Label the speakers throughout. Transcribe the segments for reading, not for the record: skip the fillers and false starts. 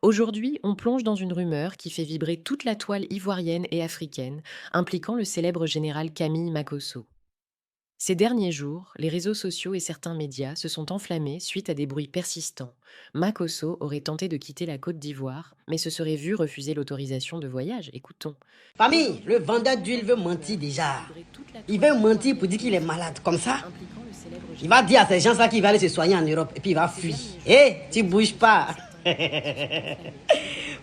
Speaker 1: Aujourd'hui, on plonge dans une rumeur qui fait vibrer toute la toile ivoirienne et africaine, impliquant le célèbre général Camille Makosso. Ces derniers jours, les réseaux sociaux et certains médias se sont enflammés suite à des bruits persistants. Makosso aurait tenté de quitter la Côte d'Ivoire, mais se serait vu refuser l'autorisation de voyage. Écoutons.
Speaker 2: Famille, le vendeur d'huile veut mentir déjà. Il veut mentir pour dire qu'il est malade. Comme ça, il va dire à ces gens-là qu'il va aller se soigner en Europe et puis il va fuir. Hé, tu bouges pas.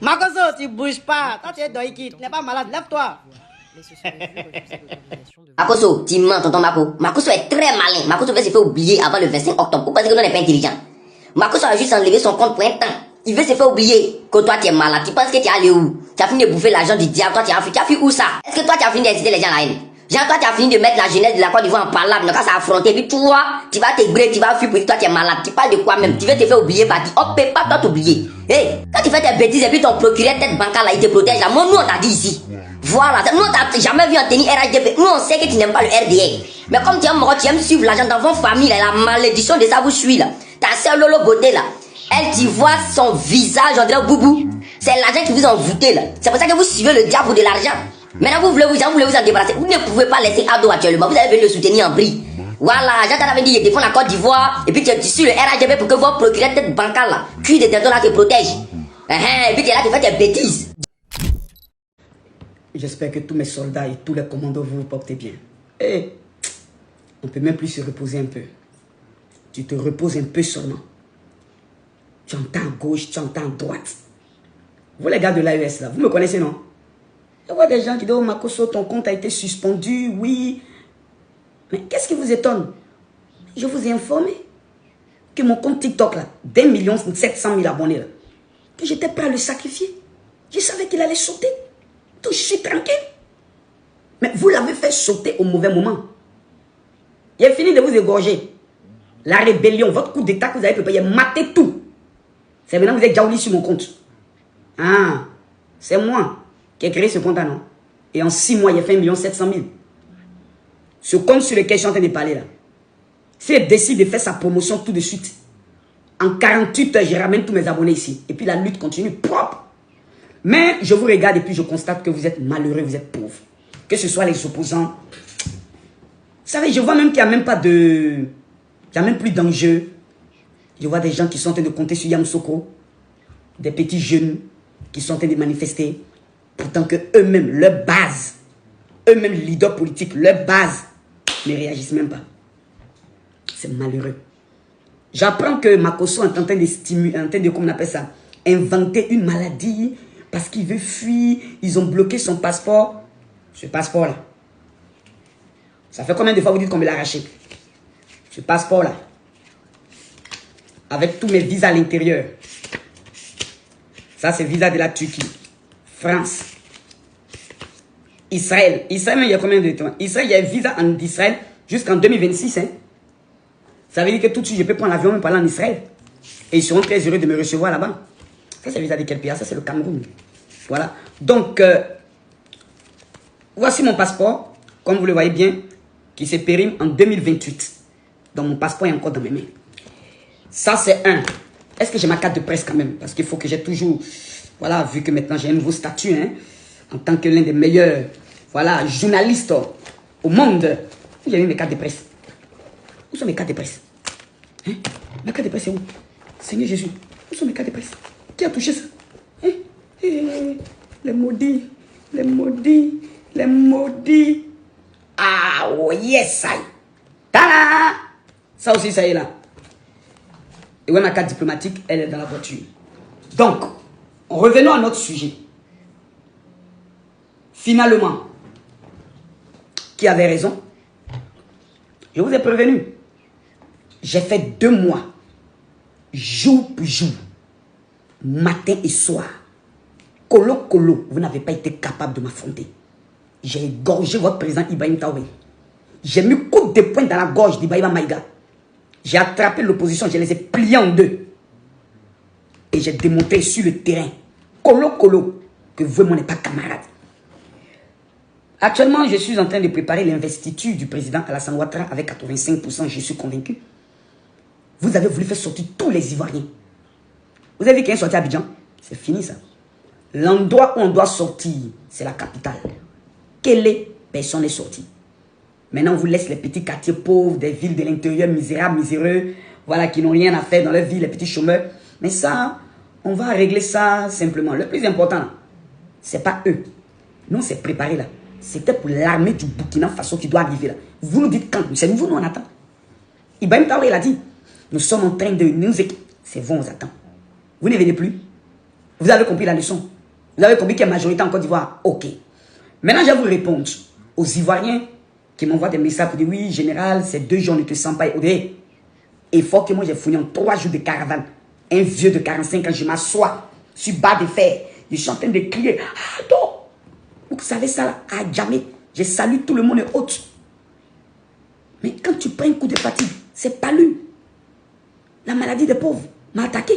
Speaker 2: Makosso, tu bouges pas. Toi, tu es doïki, tu n'es pas malade, lève-toi.
Speaker 3: Makosso, tu mens, tonton Mako. Makosso est très malin. Makosso veut se faire oublier avant le 25 octobre. Vous pensez que nous n'est pas intelligent? Makosso a juste enlevé son compte pour un temps. Il veut se faire oublier que toi tu es malade. Tu penses que tu es allé où? Tu as fini de bouffer l'argent du diable. Toi tu as fui où ça? Est-ce que toi tu as fini d'inciter les gens à la haine? Genre toi tu as fini de mettre la jeunesse de la Côte d'Ivoire en parlable. Donc quand ça a affronté, puis toi, tu vas t'aigrer, tu vas fuir pour dire que toi tu es malade. Tu parles de quoi même? Tu veux te faire oublier par qui? On peut pas toi t'oublier. Hé, quand tu fais tes bêtises et puis ton procureur tête bancale là, il te protège là. Moi, nous on t'a dit ici. Voilà, nous on t'a jamais vu en tenue RHDP. Nous on sait que tu n'aimes pas le RDA. Mais comme tu es mort, tu aimes suivre l'argent dans vos familles là, la malédiction de ça vous suit là. Ta sœur Lolo Beauté là, elle tu vois son visage, on dirait boubou. C'est l'argent qui vous a envoûté là. C'est pour ça que vous suivez le diable pour de l'argent. Maintenant vous voulez vous en débarrasser. Vous ne pouvez pas laisser Ado actuellement. Vous allez venir le soutenir en bris. Voilà, Jean avait dit il défend la Côte d'Ivoire. Et puis tu suis le RHDP pour que vos procureurs tête bancale là, cuit de tendons là te protège. Et puis tu es là, tu fais tes bêtises.
Speaker 2: J'espère que tous mes soldats et tous les commandos vous portez bien. Et on peut même plus se reposer un peu. Tu te reposes un peu seulement. Tu entends à gauche, tu entends à droite. Vous les gars de l'AES là, vous me connaissez non? Je vois des gens qui disent, oh Makosso, ton compte a été suspendu, oui. Mais qu'est-ce qui vous étonne? Je vous ai informé que mon compte TikTok là, d'1 700 000 abonnés là, que j'étais prêt à le sacrifier. Je savais qu'il allait sauter. Donc je suis tranquille. Mais vous l'avez fait sauter au mauvais moment. Il a fini de vous égorger. La rébellion, votre coup d'état que vous avez préparé, maté tout. C'est maintenant que vous êtes jaouli sur mon compte. Ah, c'est moi qui ai créé ce compte-là, non? Et en 6 mois, il a fait 1 700 000. Ce compte sur lequel je suis en train de parler là. S'il décide de faire sa promotion tout de suite, en 48 heures, je ramène tous mes abonnés ici. Et puis la lutte continue propre. Mais je vous regarde et puis je constate que vous êtes malheureux, vous êtes pauvres. Que ce soit les opposants. Vous savez, je vois même qu'il n'y a même pas de... Il n'y a même plus d'enjeu. Je vois des gens qui sont en train de compter sur Yamoussoukro. Des petits jeunes qui sont en train de manifester. Pourtant que eux-mêmes, leur base, eux-mêmes leaders politiques, leur base, ne réagissent même pas. C'est malheureux. J'apprends que Makosso est en train de stimuler, en train de, comment on appelle ça, inventer une maladie parce qu'il veut fuir. Ils ont bloqué son passeport. Ce passeport-là. Ça fait combien de fois vous dites qu'on me l'a arraché? Ce passeport-là. Avec tous mes visas à l'intérieur. Ça, c'est visa de la Turquie. France. Israël. Israël, il y a combien de temps? Israël, il y a un visa en Israël jusqu'en 2026. Hein? Ça veut dire que tout de suite, je peux prendre l'avion et parler en Israël. Et ils seront très heureux de me recevoir là-bas. Ça, c'est le visa de quel pays? Ça, c'est le Cameroun. Voilà. Donc, voici mon passeport, comme vous le voyez bien, qui se périme en 2028. Donc, mon passeport est encore dans mes mains. Ça, c'est un. Est-ce que j'ai ma carte de presse quand même? Parce qu'il faut que j'ai toujours... Voilà, vu que maintenant j'ai un nouveau statut, hein, en tant que l'un des meilleurs, voilà, journalistes au monde. Où j'ai mis mes cartes de presse? Où sont mes cartes de presse? Hein? Ma carte de presse est où? Seigneur Jésus, où sont mes cartes de presse? Qui a touché ça? Hein? Les maudits, les maudits, les maudits. Ah, oh yes, ça y est. Tada! Ça aussi, ça y est là. Et ouais, ma carte diplomatique, elle est dans la voiture. Donc, revenons à notre sujet. Finalement, qui avait raison? Je vous ai prévenu. J'ai fait 2 mois, jour pour jour, matin et soir. Colo, vous n'avez pas été capable de m'affronter. J'ai égorgé votre président Ibrahim Traoré. J'ai mis coup de poing dans la gorge d'Ibrahim Maïga. J'ai attrapé l'opposition, je les ai pliés en 2. Et j'ai démontré sur le terrain, colo, que vraiment n'est pas camarade. Actuellement, je suis en train de préparer l'investiture du président Alassane Ouattara avec 85%, je suis convaincu. Vous avez voulu faire sortir tous les Ivoiriens. Vous avez vu qu'il est sorti à Abidjan? C'est fini ça. L'endroit où on doit sortir, c'est la capitale. Quelle est? Personne n'est sorti. Maintenant, on vous laisse les petits quartiers pauvres, des villes de l'intérieur misérables, miséreux, voilà, qui n'ont rien à faire dans leur vie, les petits chômeurs. Mais ça, on va régler ça simplement. Le plus important, c'est pas eux. Nous, on s'est préparé là. C'était pour l'armée du Burkina Faso qui doit arriver là. Vous nous dites quand? C'est nous, on attend. Ibrahim Traoré, il a dit, nous sommes en train de nous équiper. C'est bon, on vous attend. Vous ne venez plus. Vous avez compris la leçon. Vous avez compris qu'il y a majorité en Côte d'Ivoire. Ok. Maintenant, je vais vous répondre aux Ivoiriens qui m'envoient des messages pour dire, oui, général, ces 2 jours ne te sens pas. Et faut que moi, j'ai fourni en 3 jours de caravane. Un vieux de 45 ans, je m'assois sur bas de fer. Je suis en train de crier. Ah, non. Vous savez ça là, à jamais. Je salue tout le monde et autres. Mais quand tu prends un coup de fatigue, c'est pas lui. La maladie des pauvres m'a attaqué.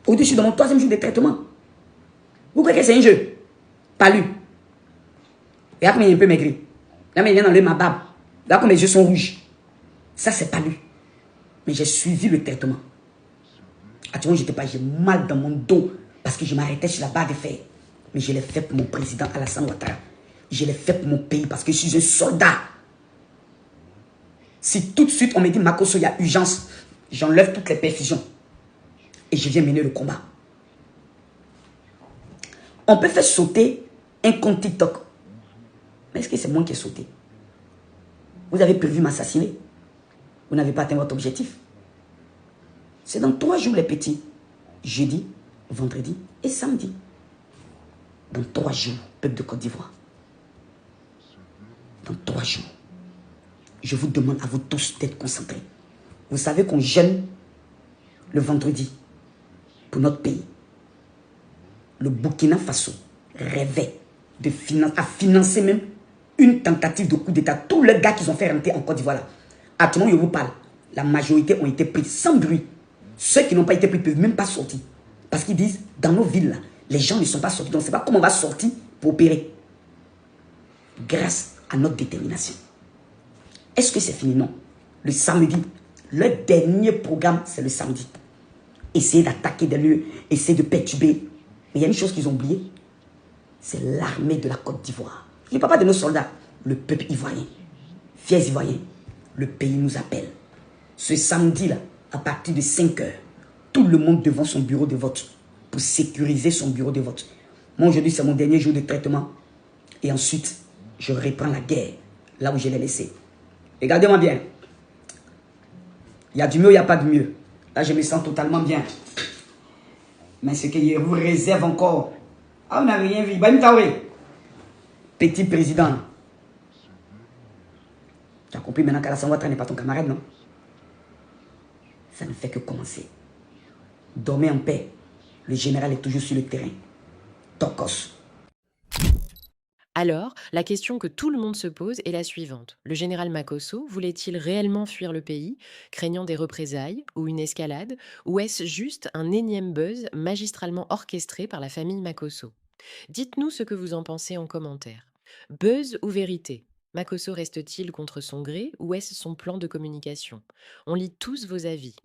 Speaker 2: Au-dessus de mon 3e jour de traitement. Vous croyez que c'est un jeu? Pas lui. Regarde comme il est un peu maigri. Là, il vient d'enlever ma barbe. Là, comme mes yeux sont rouges. Ça, c'est pas lui. Mais j'ai suivi le traitement. Actuellement, j'étais pas, j'ai mal dans mon dos parce que je m'arrêtais sur la barre de fer. Mais je l'ai fait pour mon président Alassane Ouattara. Je l'ai fait pour mon pays parce que je suis un soldat. Si tout de suite on me dit Makosso, il y a urgence, j'enlève toutes les perfusions et je viens mener le combat. On peut faire sauter un compte TikTok. Mais est-ce que c'est moi qui ai sauté? Vous avez prévu m'assassiner? Vous n'avez pas atteint votre objectif? C'est dans 3 jours les petits. Jeudi, vendredi et samedi. Dans 3 jours, peuple de Côte d'Ivoire. Dans 3 jours. Je vous demande à vous tous d'être concentrés. Vous savez qu'on jeûne le vendredi pour notre pays. Le Burkina Faso rêvait de financer même une tentative de coup d'État. Tous les gars qui ont fait rentrer en Côte d'Ivoire là. Actuellement, je vous parle. La majorité ont été pris sans bruit. Ceux qui n'ont pas été pris ne peuvent même pas sortir. Parce qu'ils disent, dans nos villes là, les gens ne sont pas sortis. Donc, on ne sait pas comment on va sortir pour opérer. Grâce à notre détermination. Est-ce que c'est fini? Non. Le samedi, le dernier programme, c'est le samedi. Essayer d'attaquer des lieux, essayer de perturber. Mais il y a une chose qu'ils ont oubliée. C'est l'armée de la Côte d'Ivoire. Je ne parle pas de nos soldats. Le peuple ivoirien. Fiers Ivoiriens. Le pays nous appelle. Ce samedi-là, à partir de 5 heures, tout le monde devant son bureau de vote pour sécuriser son bureau de vote. Moi, aujourd'hui, c'est mon dernier jour de traitement. Et ensuite, je reprends la guerre là où je l'ai laissé. Regardez-moi bien. Il y a du mieux, il n'y a pas de mieux. Là, je me sens totalement bien. Mais ce que je vous réserve encore. Ah, on n'a rien vu. Ibrahim Traoré. Petit président. Tu as compris maintenant qu'Alassane Ouattara n'est pas ton camarade, non? Ça ne fait que commencer. Dormez en paix. Le général est toujours sur le terrain. Tokos.
Speaker 1: Alors, la question que tout le monde se pose est la suivante. Le général Makosso voulait-il réellement fuir le pays, craignant des représailles ou une escalade, ou est-ce juste un énième buzz magistralement orchestré par la famille Makosso? Dites-nous ce que vous en pensez en commentaire. Buzz ou vérité? Makosso reste-t-il contre son gré ou est-ce son plan de communication? On lit tous vos avis.